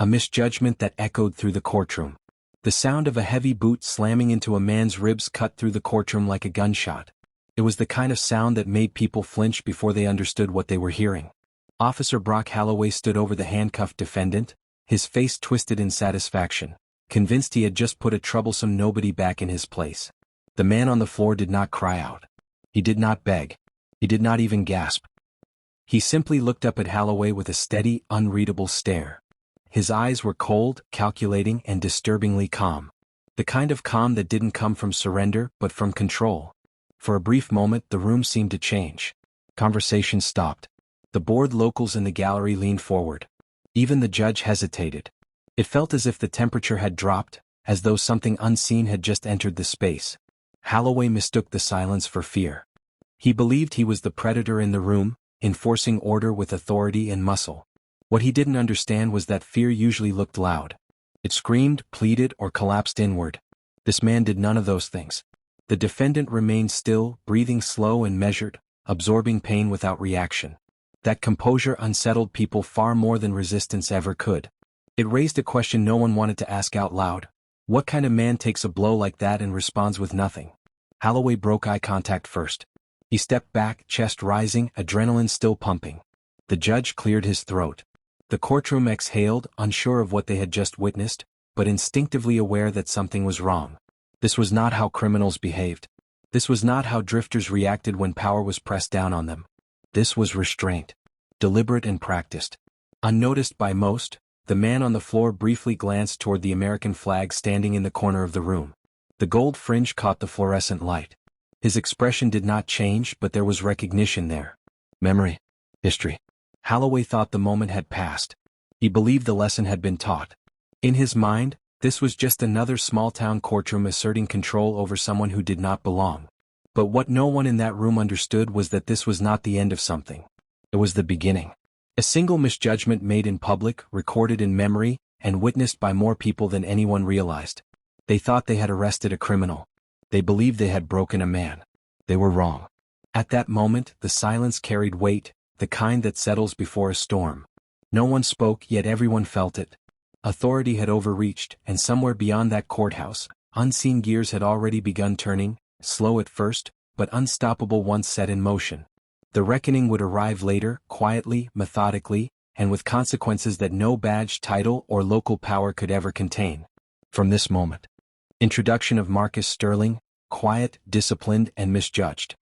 A misjudgment that echoed through the courtroom. The sound of a heavy boot slamming into a man's ribs cut through the courtroom like a gunshot. It was the kind of sound that made people flinch before they understood what they were hearing. Officer Brock Holloway stood over the handcuffed defendant, his face twisted in satisfaction, convinced he had just put a troublesome nobody back in his place. The man on the floor did not cry out. He did not beg. He did not even gasp. He simply looked up at Holloway with a steady, unreadable stare. His eyes were cold, calculating, and disturbingly calm. The kind of calm that didn't come from surrender but from control. For a brief moment the room seemed to change. Conversation stopped. The bored locals in the gallery leaned forward. Even the judge hesitated. It felt as if the temperature had dropped, as though something unseen had just entered the space. Holloway mistook the silence for fear. He believed he was the predator in the room, enforcing order with authority and muscle. What he didn't understand was that fear usually looked loud. It screamed, pleaded, or collapsed inward. This man did none of those things. The defendant remained still, breathing slow and measured, absorbing pain without reaction. That composure unsettled people far more than resistance ever could. It raised a question no one wanted to ask out loud. What kind of man takes a blow like that and responds with nothing? Holloway broke eye contact first. He stepped back, chest rising, adrenaline still pumping. The judge cleared his throat. The courtroom exhaled, unsure of what they had just witnessed, but instinctively aware that something was wrong. This was not how criminals behaved. This was not how drifters reacted when power was pressed down on them. This was restraint. Deliberate and practiced. Unnoticed by most, the man on the floor briefly glanced toward the American flag standing in the corner of the room. The gold fringe caught the fluorescent light. His expression did not change, but there was recognition there. Memory. History. Holloway thought the moment had passed. He believed the lesson had been taught. In his mind, this was just another small-town courtroom asserting control over someone who did not belong. But what no one in that room understood was that this was not the end of something. It was the beginning. A single misjudgment made in public, recorded in memory, and witnessed by more people than anyone realized. They thought they had arrested a criminal. They believed they had broken a man. They were wrong. At that moment, the silence carried weight, the kind that settles before a storm. No one spoke, yet everyone felt it. Authority had overreached, and somewhere beyond that courthouse, unseen gears had already begun turning, slow at first, but unstoppable once set in motion. The reckoning would arrive later, quietly, methodically, and with consequences that no badge, title, or local power could ever contain. From this moment. Introduction of Marcus Sterling, quiet, disciplined, and misjudged.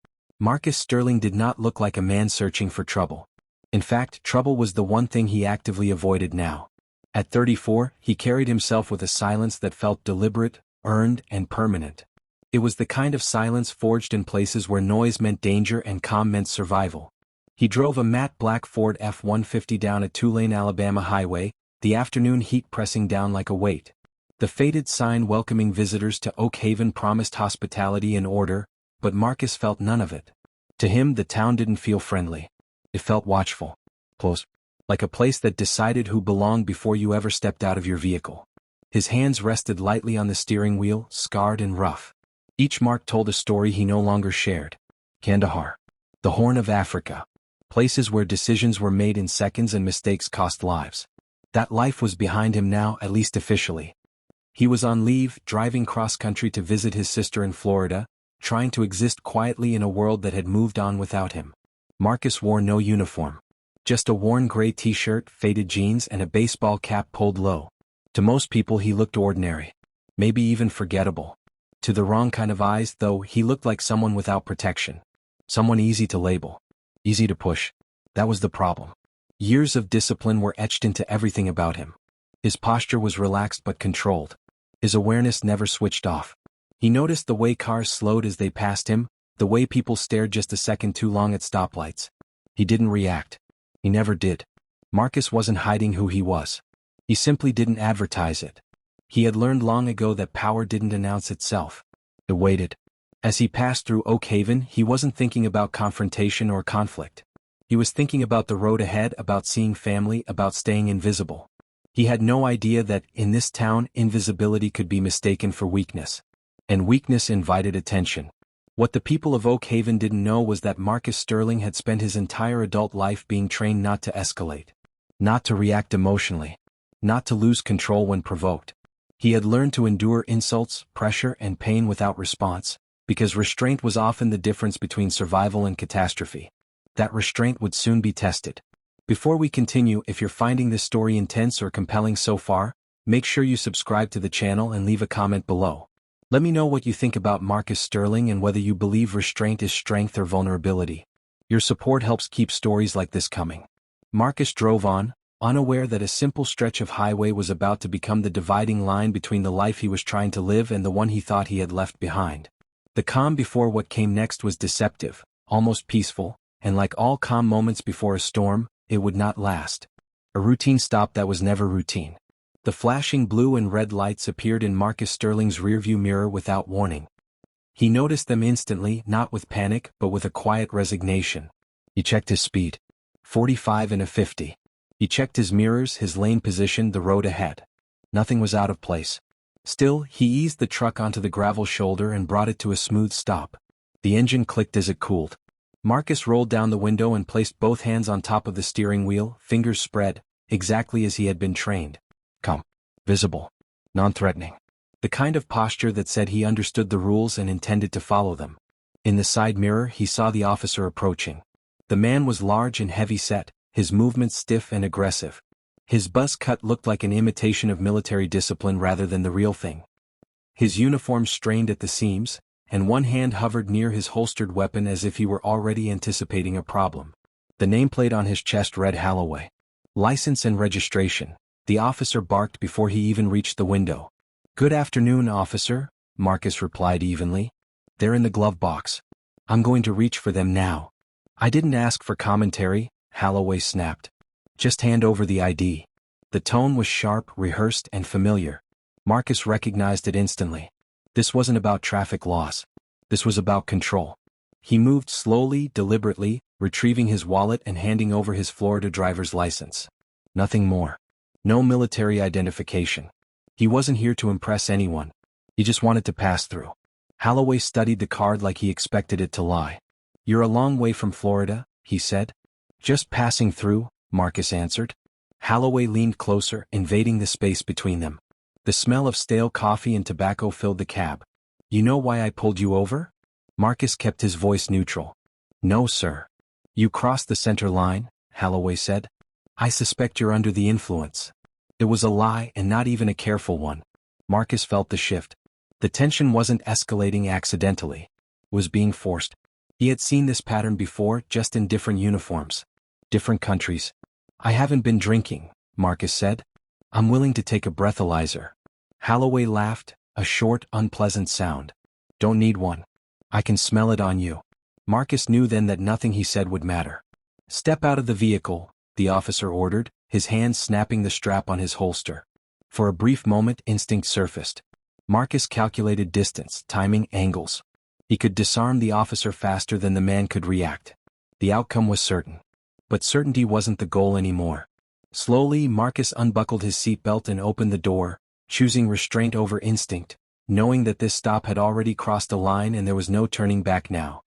Marcus Sterling did not look like a man searching for trouble. In fact, trouble was the one thing he actively avoided now. At 34, he carried himself with a silence that felt deliberate, earned, and permanent. It was the kind of silence forged in places where noise meant danger and calm meant survival. He drove a matte black Ford F-150 down a two-lane Alabama highway, the afternoon heat pressing down like a weight. The faded sign welcoming visitors to Oak Haven promised hospitality and order, but Marcus felt none of it. To him the town didn't feel friendly. It felt watchful. Close. Like a place that decided who belonged before you ever stepped out of your vehicle. His hands rested lightly on the steering wheel, scarred and rough. Each mark told a story he no longer shared. Kandahar. The Horn of Africa. Places where decisions were made in seconds and mistakes cost lives. That life was behind him now, at least officially. He was on leave, driving cross-country to visit his sister in Florida, trying to exist quietly in a world that had moved on without him. Marcus wore no uniform. Just a worn gray t-shirt, faded jeans, and a baseball cap pulled low. To most people he looked ordinary. Maybe even forgettable. To the wrong kind of eyes, though, he looked like someone without protection. Someone easy to label. Easy to push. That was the problem. Years of discipline were etched into everything about him. His posture was relaxed but controlled. His awareness never switched off. He noticed the way cars slowed as they passed him, the way people stared just a second too long at stoplights. He didn't react. He never did. Marcus wasn't hiding who he was. He simply didn't advertise it. He had learned long ago that power didn't announce itself. It waited. As he passed through Oak Haven, he wasn't thinking about confrontation or conflict. He was thinking about the road ahead, about seeing family, about staying invisible. He had no idea that, in this town, invisibility could be mistaken for weakness. And weakness invited attention. What the people of Oak Haven didn't know was that Marcus Sterling had spent his entire adult life being trained not to escalate. Not to react emotionally. not to lose control when provoked. He had learned to endure insults, pressure, and pain without response, because restraint was often the difference between survival and catastrophe. That restraint would soon be tested. Before we continue, if you're finding this story intense or compelling so far, make sure you subscribe to the channel and leave a comment below. Let me know what you think about Marcus Sterling and whether you believe restraint is strength or vulnerability. Your support helps keep stories like this coming. Marcus drove on, unaware that a simple stretch of highway was about to become the dividing line between the life he was trying to live and the one he thought he had left behind. The calm before what came next was deceptive, almost peaceful, and like all calm moments before a storm, it would not last. A routine stop that was never routine. The flashing blue and red lights appeared in Marcus Sterling's rearview mirror without warning. He noticed them instantly, not with panic, but with a quiet resignation. He checked his speed. 45 and a 50. He checked his mirrors, his lane position, the road ahead. Nothing was out of place. Still, he eased the truck onto the gravel shoulder and brought it to a smooth stop. The engine clicked as it cooled. Marcus rolled down the window and placed both hands on top of the steering wheel, fingers spread, exactly as he had been trained. Calm. Visible. Non-threatening. The kind of posture that said he understood the rules and intended to follow them. In the side mirror, he saw the officer approaching. The man was large and heavy-set, his movements stiff and aggressive. His buzz cut looked like an imitation of military discipline rather than the real thing. His uniform strained at the seams, and one hand hovered near his holstered weapon as if he were already anticipating a problem. The nameplate on his chest read Holloway. License and registration. The officer barked before he even reached the window. "Good afternoon, officer," Marcus replied evenly. "They're in the glove box. I'm going to reach for them now." "I didn't ask for commentary," Holloway snapped. "Just hand over the ID." The tone was sharp, rehearsed, and familiar. Marcus recognized it instantly. This wasn't about traffic laws. This was about control. He moved slowly, deliberately, retrieving his wallet and handing over his Florida driver's license. Nothing more. No military identification. He wasn't here to impress anyone. He just wanted to pass through. Holloway studied the card like he expected it to lie. "You're a long way from Florida," he said. "Just passing through," Marcus answered. Holloway leaned closer, invading the space between them. The smell of stale coffee and tobacco filled the cab. "You know why I pulled you over?" Marcus kept his voice neutral. "No, sir." "You crossed the center line," Holloway said. "I suspect you're under the influence." It was a lie, and not even a careful one. Marcus felt the shift. The tension wasn't escalating accidentally. It was being forced. He had seen this pattern before, just in different uniforms. Different countries. "I haven't been drinking," Marcus said. "I'm willing to take a breathalyzer." Holloway laughed, a short, unpleasant sound. "Don't need one. I can smell it on you." Marcus knew then that nothing he said would matter. "Step out of the vehicle," the officer ordered, his hands snapping the strap on his holster. For a brief moment, instinct surfaced. Marcus calculated distance, timing, angles. He could disarm the officer faster than the man could react. The outcome was certain. But certainty wasn't the goal anymore. Slowly, Marcus unbuckled his seatbelt and opened the door, choosing restraint over instinct, knowing that this stop had already crossed a line and there was no turning back now.